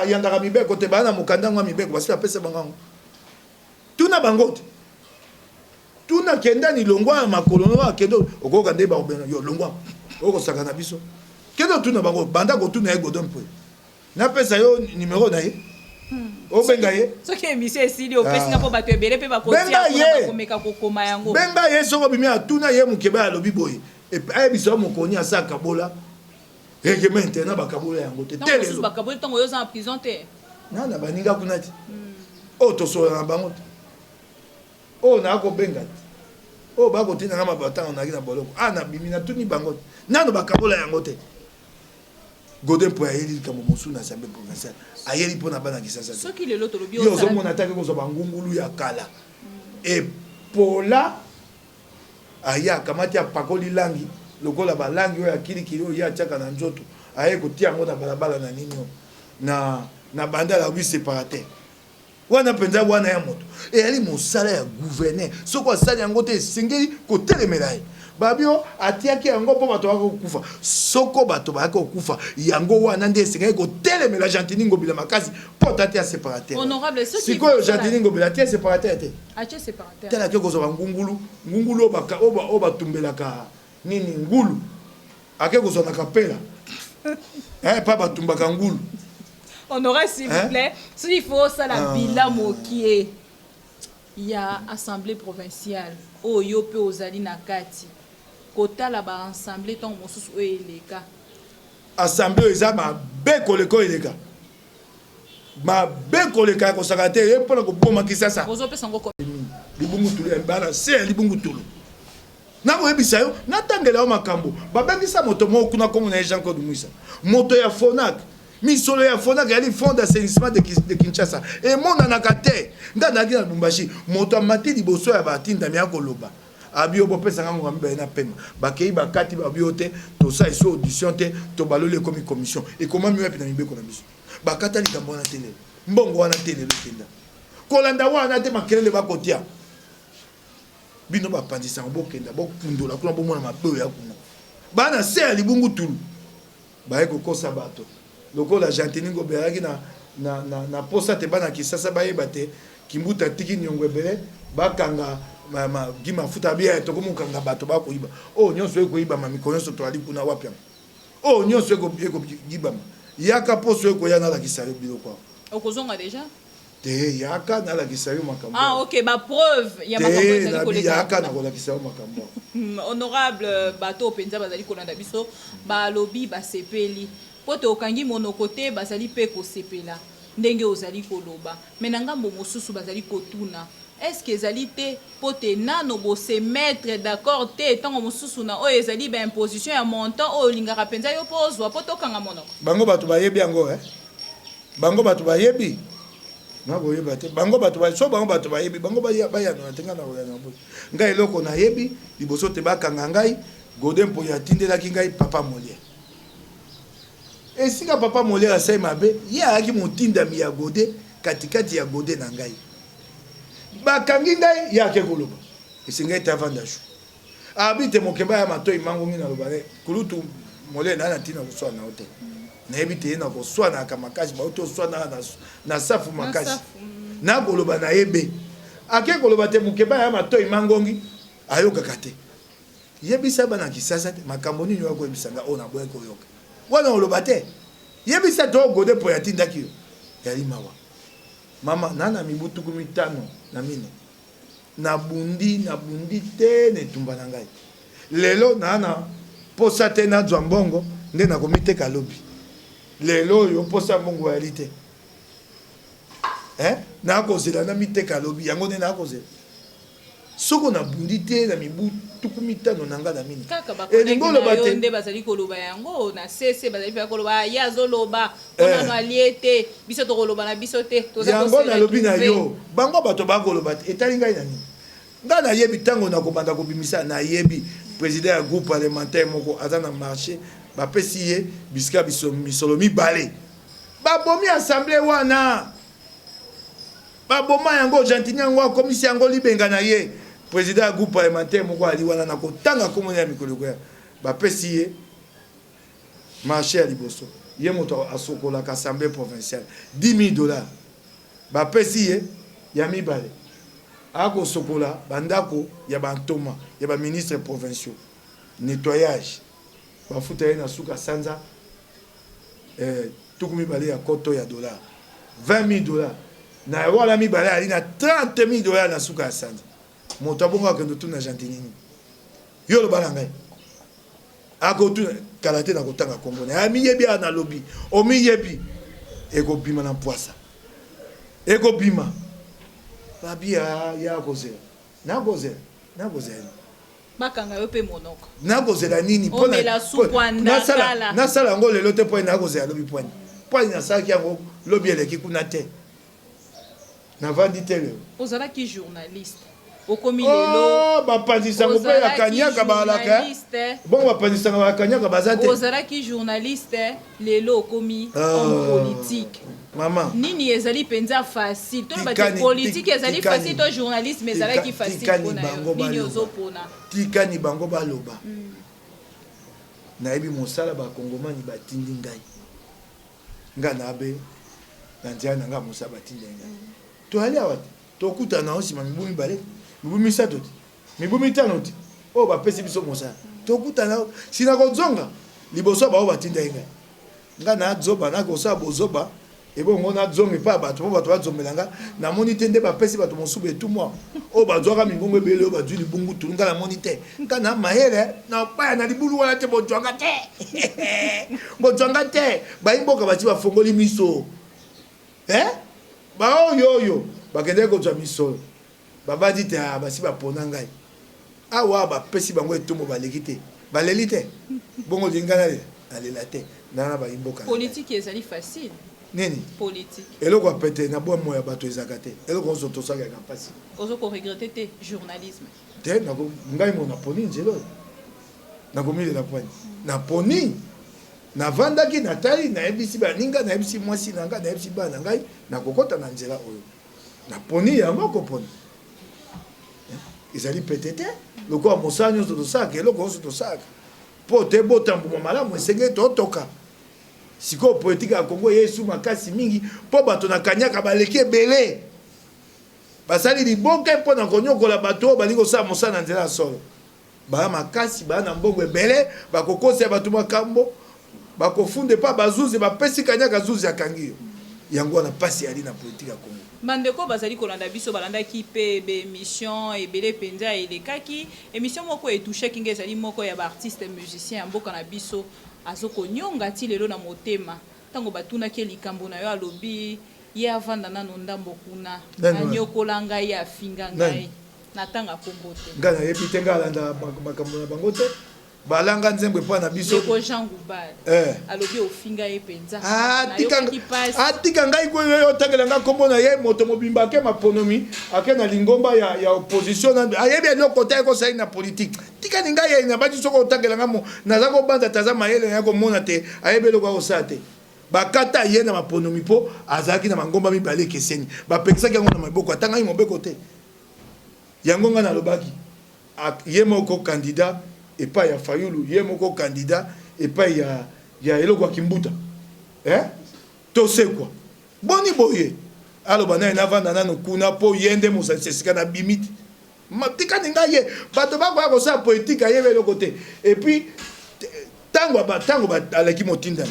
yanda ka mibeko te bana mukanda ngwa mibeko ba si ba pesa bango tuna bango te tuna kenda ni longwa ya makolo no akendo okoka nde ba obena yo longwa oko sakana biso kendo tuna bango banda ko tuna ye Godin Point na pesa yo numéro na ye o benga ye so ke émission esili o pesi na po bato ebele pe ba ko tia ko meka ko koma yango benga ye soko bimi atuna ye mukeba ya lobi boye e pa biso mokoni asaka bola règlement na ba kabola yango te telelo ba kabola tongo yo za en prison te na baninga kunati o to so na bango o na ko benga o ba ko tina na mabata na kina boloko na bimi na tuni bango nano bakabola yango te Godin Point ayeli kamo mosu na Assemblée provinciale ayeli pona bana kisasa so ki lelo to lobi yo zo mona take ko zo bangungulu ya kala e pola aya kamati ya pakoli langi lokola ba langi yo ya kilikili yo ya chaka na nzoto aye ko tia ngo na balabala na nini na banda la 8 séparataire wana penza wana ya moto e ali mosala ya gouverner soko asali yango te singeli ko telemela babio atiaki yango po bato bakokufa soko bato bakokufa yango wana nde singeli ko telemela Gentini Ngobila makasi po tati ya séparateur honorable ce qui siko Gentini Ngobila tie séparateur te ache séparateur tala ke ko zo ngungulu oba tumbelaka nini ngulu ake ko zo na kapela pa batumbaka ngulu. Honorable, s'il vous plaît, s'il faut ça la bilan mokié, il y a assemblée provinciale, oh yo pe ozali na kati, kota la ba assemblée ton mosusu o eleka. Assemblée eza ma beko leko eleka. Ma beko leka ko sakate e pona ko boma kisasa. Ozo pe sango ko. Libungu tulu mbala se libungu tulu. Na ko ebisa yo na tangela o makambo. Ba bengisa moto mo kuna komo na Jean Claude Mwisa. Moto ya Fonac. Misolo ya Fonac ali fond d'assainissement de Kinshasa. Et mon anakate ndana na Lubumbashi moto amati liboso ya batinda mi akoloba. Abio bo pesa ngam mbe na pema. Bakei bakati babio te to sa iso audition te to balole comme commission. Et comment mieux pe na mibeko na biso. Bakata likambo na tele. Mbongo wana tele le kenda. Kolanda wana te makelele bakotia. Bino ba pandisa mbokenda bokundola kuna bomona mabeo ya kuna. Bana se ali bungu tulu. Ba eko kosa bato. Lokola Gentini Ngobila na posa te bana kisasa ba yebate kimbuta tiki nyongo ebele bakanga gima futa bia to komo kanga bato ba ko iba o nyonso eko iba ma mikolo nyonso to ali kuna wapya o nyonso eko giba yaka poso eko ya na la kisale biloko okozonga déjà te yaka na la kisayo makambo ah ok ba preuve ya makambo ezali koleka yaka na kola kisayo makambo honorable bato penza bazali kolanda biso ba lobby ba sepeli poto okangi monoko te bazali pe ko sepela ndenge ozali koloba mais na ngambo mosusu bazali kotuna est-ce que ezali te pote nano bo se mettre d'accord te tango mosusu na oyo ezali ba imposition ya montant oyo lingaka penza yo pozwa poto kanga monoko bango bato bayebi yango bango bato bayebi na boyeba te bango bato ba so bango bato bayebi bango ba ya na tenga na oya na bo ngai eloko na yebi liboso te bakanga ngai Godin po ya tindelaki ngai papa Molière esika papa Molière asai mabe ye ayaki motindami ya Godin katikati ya Godin na ngai bakangi ngai yake koloba esengai te avanda shu abite mokeba ya matoi mangongi na lobare kulutu Molière na tina kuswa na hotel na ebite na koswa na kamakasi ba to swa na safu makasi na koloba na yebe ake koloba te mokeba ya matoi mangongi ayoka kate yebisa bana kisasa te makambo nini wako yebisanga ona boye ko yoka wana oloba te yebisa to Godin po ya tindaki yo yali mawa mama nana mibutuku mitano na mine nabundi te netumba na ngai lelo nana posa te na zwambongo nde nakomiteka lobi lelo yo posa mbongo ya lite nakozela na miteka lobi yango nde nakozela soko nabundi te na mibutuku mitano na ngai na mine elingo loba te nde bazali koloba yango na sese bazali pe koloba ya azoloba onano alie te biso tokoloba na biso te yango na lobi na yo bango bato bakoloba te etali ngai na nini ngai nayebi ntango nakobanda kobimisa nayebi président ya groupe parlementaire moko aza na marché bapesi ye bisika misolo mibale babomi assemblée wana baboma yango gentini yango akomisi yango libenga na ye président ya groupe parlementaire moko ali wana na kotanga komona ya mikolo ya bapesi ye marché ya liboso ye moto asokolaka assemblée provinciale $10,000 bapesi ye ya mibale akosokola bandako ya bantoma ya baministre provinciaux nettoyage bafuta ye na suka sanza tuku mibale ya koto ya dollar $20,000 na wala mibale ali na $30,000 na suka ya sanza moto abongo akendo tuna jantinini yo lobala ngai akotuna kala te na kotanga kombo na amiyebi na lobi omiyebi ekobima na poisa ekobima babia ya kozela nakozela bakanga yo pe monoko nakozela nini nasala yango lelo te po nakozela lobi poini nasalaki yango lobi eleki kuna te navandi te lelo ozalaki journaliste okomi lelo bapanzisango mpe ya kanyaka balaka bongo bapanzisanga ya kanyaka baza te ozalaki journaliste lelo okomi homme politique mama nini ezali penza facile to bati politique ezali facile to journalisme ezalaki facile pona yo nini ozopona tikani bango baloba nayebi mosala bakongomani batindi ngai nga nabe na nzela na nga mosala batindi ngai toali awa te tokutana osima mibumi bale mibumi misato te mibumi mitano te oyo bapesi biso mosala tokutana sina kozonga liboso bao batinda ngai nga nazoba nakosala bozoba ebongo nazonga epa bato po bato bazomela nga namoni te nde bapesi bato mosusu etumwa oyo bazwaka mingongo ebele oyo bazwi libungu tulu nga namoni te nga na mayele na opaya na libulu wana te bozwanga te bayi mboka bati bafongoli miso baoyoyo bakendeki kozwa misolo babandi te basi bapona ngai awa bapesi bango etumbo baleki te baleli te bongo lingana alela te nana bayi mboka politique ezali facile nini politique eloko apete na bwa moya bato ezaka te eloko oso tosakaka mpasi ozoko regrette te journalisme te ngai mo naponi nzelo nakomilela pwani naponi navandaki natali nayebisi baninga nayebisi mwasi na ngai nayebisi bana na ngai nakokota na nzela oyo naponi yango koponi ezali pete te lokola mosala nyonso tosalaka eloko nyonso tosalaka mpo te botambuma malamu esengeli totoka sikoyo politique ya Congo yesu makasi mingi mpo bato na kanyaka baleki ebele basali liboke mpo na konyokola bato oyo balingi kosala mosala na nzela ya solo baya makasi baya na mbongo ebele bakokosa bato makambo bakofunda epa bazuzi bapesi kanyaka zuzi akangi yo yango na pasi ali na politique ya Congo. Bandeko bazali kolanda biso balanda ki pe be émission ebele penza elekaki émission moko etouche kinga ezali moko ya ba artiste musicien mboka na biso azoko nyonga ti lelo na motema tango batuna ke likambo na yo alobi ye avanda nano ndambo kuna anyokola ngai afinga ngai natanga kombo te ngana yebi te ngalanda makambo na bango te balanga nzembo pa na biso ko Jean Goubal alobi ofinga ye penza tika ngai ko yo tangela nga kombo na ye moto mobimba ke maponomi ake na lingomba ya opposition na ayebi no kota ko sai na politique tika ninga ye na bati soko tangela nga mo naza ko banda taza mayele ya ko mona te ayebi lo ko sate bakata ye na maponomi po azaki na mangomba mibale keseni bapekisa yango na maboko atanga mobeko te yango nga na lobaki ye moko candidat et pas ya Fayulu ye moko candidat et pas ya eloko kimbuta to se quoi boni boye aloba na vanda na kuna po yende mosasesika na bimiti matika ninga ye bato ba ko sa politique ayebe eloko te et puis tango ba alaki motinda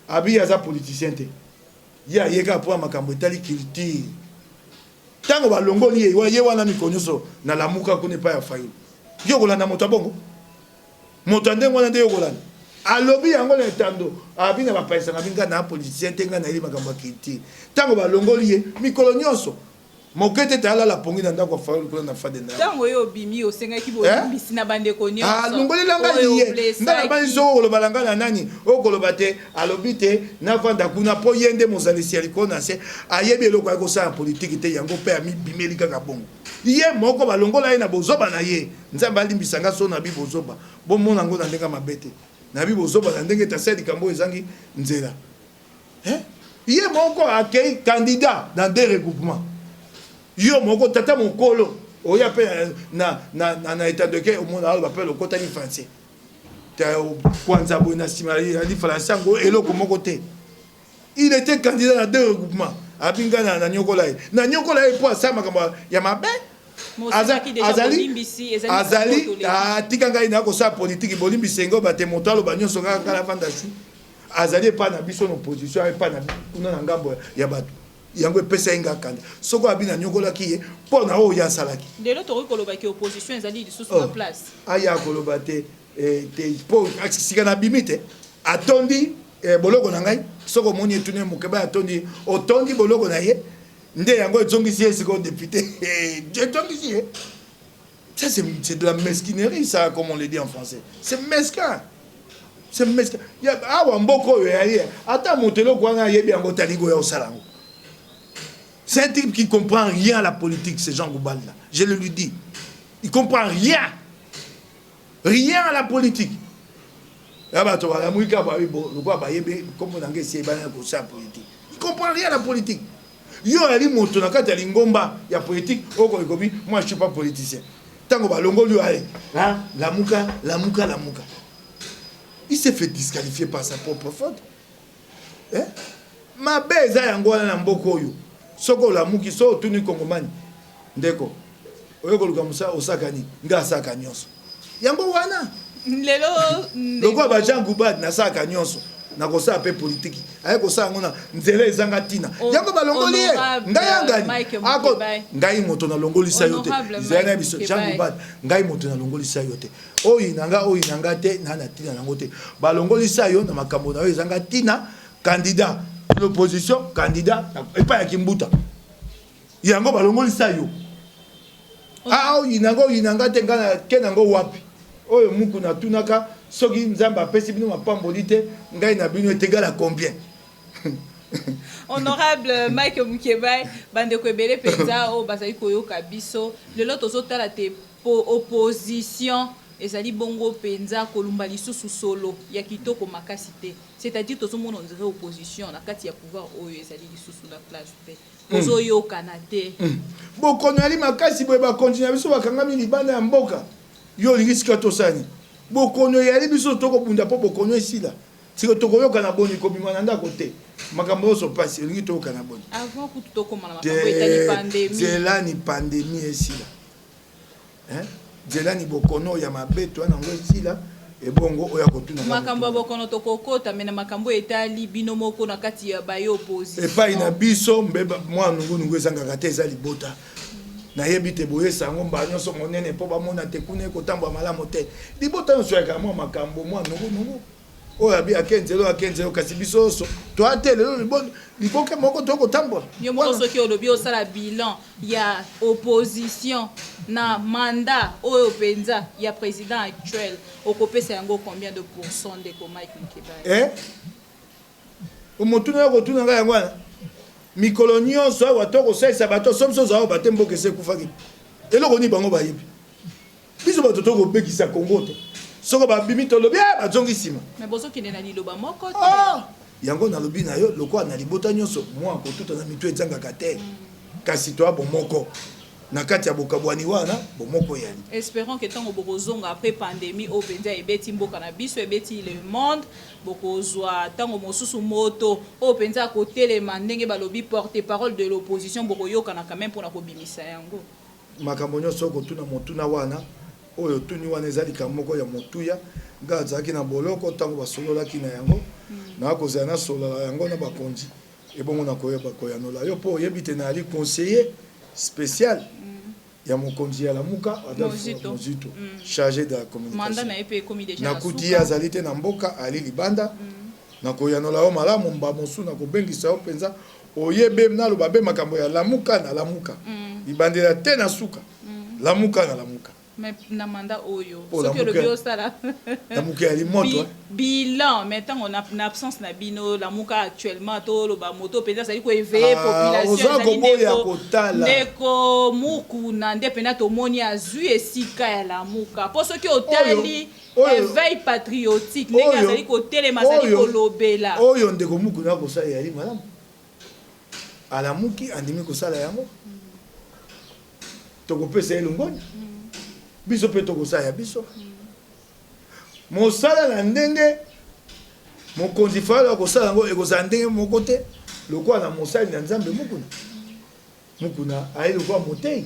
abi ya za politicien te ya yeka po makambo etali culture tango ba longoli ye wana mikonyoso na lamuka kune pa ya Fayulu yo kolanda moto bongo moto ndenge wana nde yokolanda alobi yango na etando abi na bapaisa na binga na politicien tenga na ili makambo ya culture tango balongoli ye mikolo nyonso mokete tala la pongi na ndako Fayulu kuna na fade na tango yo bimi osengaki bolimbisi na bandeko nyonso longoli langa liye ndala bani zo koloba langa na nani okoloba te alobi te na vanda kuna po yende mozalisi alikona se ayebi eloko ya kosala politique te yango pe ami bimeli kaka bongo ye moko balongola ye na bozoba na ye nzambe alimbisanga so na bi bozoba bomona ngo na ndenga mabete na bi bozoba na ndenge taseli kambo ezangi nzela ye moko akei candidat dans des regroupements yo moko tata mokolo oya pe na état de guerre omona alo bapel okota ni français ta kwanza bona simali ali français ngo eloko moko te il était candidat dans deux regroupements abinga na nyokola ye po asama kamba ya mabe azali tika ngai na ko sa politique bolimbisi ngo bate motalo banyoso kaka la vanda chu azali pa na biso no opposition pa na kuna na ngambo ya bato yango epesa inga kanda soko abina nyokola ki ye po na o ya salaki lelo to koloba ki opposition ezali lisusu na place aya koloba te po sika na bimite atondi boloko na ngai soko moni etune mokeba atondi otondi boloko na ye nde yango etongisi ye siko député etongisi ye ça c'est de la mesquinerie ça comme on le dit en français c'est mesquin ya awa mboko yo ya ye ata motelo kwa nga yebi yango taligo ya osalango. C'est un type qui comprend rien à la politique, ce Jean Goubal là. Je le lui dis. Il comprend rien. Rien à la politique. Il comprend rien à la politique. Yo ali moto na kata lingomba ya politique oko ekobi moi je suis pas politicien. Tango ba longo lui ale. Hein? La muka. Il s'est fait disqualifier par sa propre faute. Hein? Ma beza yango na mboko yo. Soko la muki so tuni kongomani ndeko oyoko lukamusa osakani nga saka nyonso yango wana lelo loko ba Jean Goubal na saka nyonso na kosa pe politique aye kosa ngona nzela ezanga tina yango balongoli ye ngai ngani ako ngai moto na longoli sa yote izana biso Jean Goubal ngai moto na longoli sa yote oyi nanga te na tina nango te balongoli sa yo na makambo na yo ezanga tina candidat l'opposition candidat et pas Kimbuta yango balongoli sayo inanga tenga kenango wapi oyo muku na tunaka soki nzamba pesi bino mapamboli te ngai na bino etegala combien. Honorable Mike Mukeba bandeko ebele penza o bazali koyoka biso lelo tozotala te opposition ezali bongo penza kolumba lisusu solo ya kitoko makasi te c'est-à-dire tozomona on dirait opposition na kati ya pouvoir oyo ezali lisusu na place te tozoyoka na te bokono ali makasi boye bakontinue biso bakangami libanda ya mboka yo olingi sika tosani bokono yali biso tokobunda mpo bokono esila siko tokoyoka na boni kobima na ndako te makambo nyonso pasi olingi toyoka na boni avant kutu tokoma na makambo etali pandémie zela ni pandémie esila zelani bokono ya mabeto wana ngo esila ebongo oya kotuna makambo bokono to kokota mena makambo etali bino moko na kati ya bayo opposition epai na biso mbeba mwa nungu ezanga te eza libota na yebi te boye sango mba nyonso monene po bamona te kuna ekotambwa malamu te libota nyonso ya kama makambo mwa nungu oyo abi akenzelo kasi biso so to atele liboke moko to kotambwa yo moko soki olobi osala bilan ya opposition na mandat oyo penza ya président actuel okopesa yango combien de pourcents de Mike Mukeba omotuna yokotuna ngai yango wana mikolo nyonso awa tokosalisa bato somso ozala bate mboka ese ekufaki eloko nini bango bayebi biso bato tokobekisa kongo te soko babimi tolobi bazongi nsima mais bozokende na liloba moko te yango nalobi na yo lokola na libota nyonso mwa kotuta na mitu ezangaka te kasi toya bomoko na kati ya bokabwani wana bomoko yali espérons que ntango bokozonga après pandémie oyo mpenza ebeti mboka na biso ebeti le monde bokozwa ntango mosusu moto oyo mpenza akotelema ndenge balobi porte parole de l'opposition bokoyokana quand même mpona kobimisa yango makambo nyonso okotuna motuna wana oyo tuni wana eza likambo moko ya motuya nga azalaki na boloko ntango basololaki na yango nakozala nasolola yango na bakonzi ebongo nakoyeba koyanola yo mpo oyebi te nayali conseiller spécial ya mokonzi ya lamuka Mozito chargé de la communication nakuti ye azali te na mboka ali libanda nakoyanola yo malamu mba mosu nakobengisa yo mpenza oyebe naloba be makambo ya lamuka na lamuka libandela te na suka lamuka na lamuka mais na mandat oyo soki olobi osala lamuka ya limoto bilan mais ntango na absence na bino lamuka actuellement toloba moto mpenza azali koéveille population ndeko mukuna nde mpenza tomoni azwi esika ya lamuka mpo soki otali éveil patriotique ndenge azali kotelema azali kolobela oyo ndeko mukuna akosala yali malamu alamuki andimi kosala yango tokopesa ye longoni biso pe tokosala ya biso mosala na ndenge mokonzi fala akosala yango ekozala ndenge moko te lokola na mosali na nzambe mukuna aye lokola motei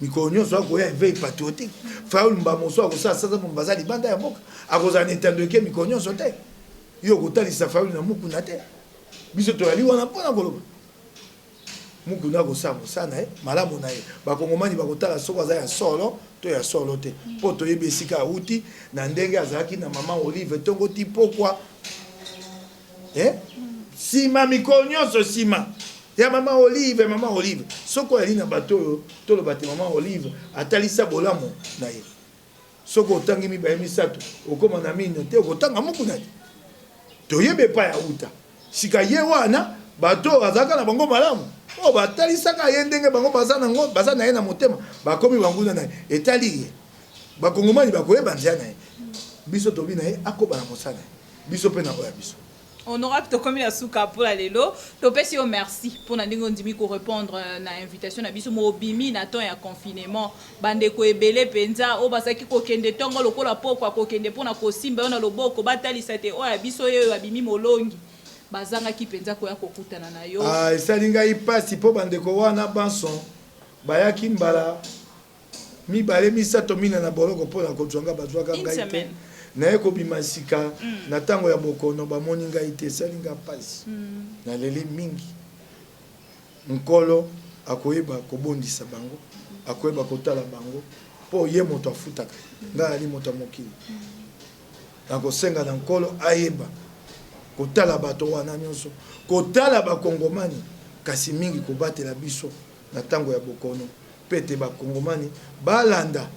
mikolo nyonso akoya éveil patriotique faulu mba moso akosala sasa baza libanda ya mboka akozala na etando eke mikolo nyonso te yo kotalisa faulu na mukuna te biso toyali wana mpona koloba mukuna akosala mosala na ye malamu na ye bakongomani bakotala soko aza ya solo to ya solo te mpo toyebi esika awuti na ndenge azalaki na mama Olive ntongo ti pokwa nsima mikolo nyonso nsima ya mama Olive soko oyali na bato oyo toloba te mama Olive atalisa bolamu na ye soko otangi mibale misato okoma na mino te okotanga mukuna te toyebi epai awuta sika ye wana bato azalaka na bango malamu o batalisaka ye ndenge bango baza na ye na motema bakomi banguna na ye etali ye bakongomani bakoyeba nzela na ye biso tobi na ye akobana mosala na ye biso mpe na oya biso honorable tokomi na suka mpola lelo topesi yo merci mpona ndenge ondimi korépondre na invitation na biso mobimi na temps ya confinement bandeko ebele mpenza oyo bazalaki kokende ntongo lokola pokwa kokende mpona kosimba yo na loboko batalisa te oyo ya biso oyo abimi molongi bazangaki mpenza koya kokutana na yo esali ngai mpasi mpo bandeko wana banson bayaki mbala mibale misato mina na boloko mpona kozwanga bazwaka ngai te naye kobima sika na ntango ya bokono bamoni ngai te esali nga mpasi naleli mingi nkolo akoyeba kobondisa bango akoyeba kotala bango mpo ye moto afutaka ngai ali moto ya mokili nakosenga na nkolo ayeba kotala bato wana nyonso kotala bakongomani kasi mingi kobatela biso na ntango ya bokono pete bakongomani balanda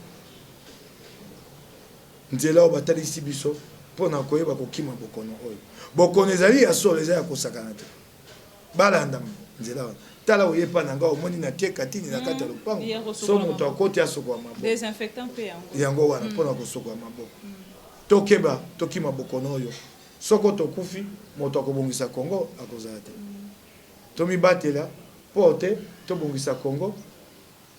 nzela oyo batalisi biso mpona koyeba kokima bokono oyo bokono ezali ya solo eza ya kosakana te balanda nzela wana tala oyepa na nga omoni natie katini na kati ya lopango so moto akoti asokola maboko yango wana mpona kosokola maboko tokeba tokima bokono oyo soko tokufi moto akobongisa Kongo akozala te tomibatela mpo te tobongisa Kongo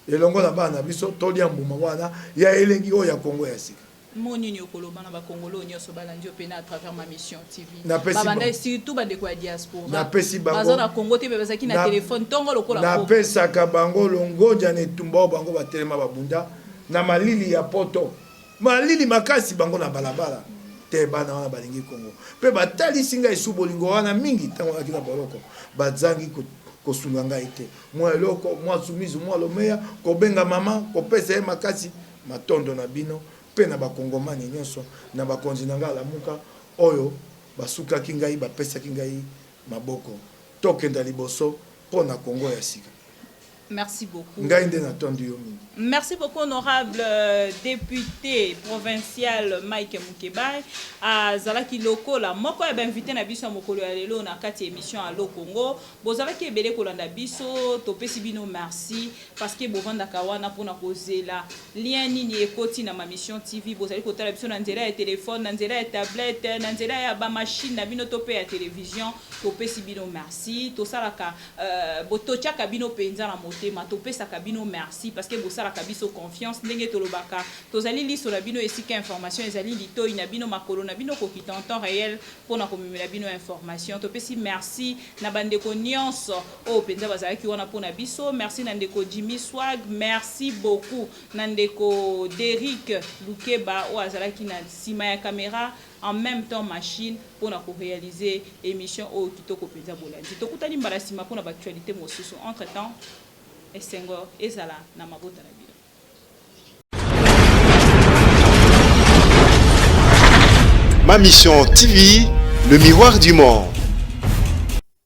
elongo na bana biso tolia mbuma wana ya elengi oyo ya Kongo ya sika monini okoloba na bakongolo nyonso balandi opena à travers ma mission TV babanda surtout bandeko ya diaspora napesi bango baza na Kongo te bazaki na telefone ntongo lokola napesaka bango longonja netumba oyo bango batelema babunda na malili ya poto malili makasi bango na balabala te bana wana balingi Congo pe batali singa isu bolingo wana mingi tango akina boloko bazangi kosunga ngai te mwa eloko mwa sumizu mwa lomeya kobenga mama kopesa ye makasi matondo na bino pe na bakongomani nyonso na bakonzi na ngai lamuka oyo basukaki ngai bapesaki ngai maboko tokenda liboso mpo na Congo ya sika. Merci beaucoup. Merci beaucoup, honorable député provincial Mike Moukebai. À Zalaki Loko, la moko est invité na biso mokolo ya lelo na kati émission à Allo Congo. Bozalaki ebele kolanda biso, topesi bino merci parce que bovanda kawana pona kozela lien nini ekoti na ma mission TV. Bozali kotala biso na nzela ya téléphone, na nzela ya tablette, na nzela ya ba machine na bino topé ya télévision. Topesi bino merci. Tosalaka botochaka bino penza na motema topesaka bino merci parce que bosalaka biso confiance ndenge tolobaka tozali liso na bino esika information ezali litoi na bino makolo na bino kokita en temps réel pona komemela bino information topesi merci na bandeko nyonso o penza bazalaki wana pona biso merci na ndeko Jimmy Swag merci beaucoup na ndeko Derrick Lukeba o azalaki na sima ya caméra en même temps machine pour réaliser émission au kitoko penza bolandi tokutani mbala sima pour actualité mosusu entre temps esengo ezala na mabota na bino. Ma mission TV, le miroir du monde.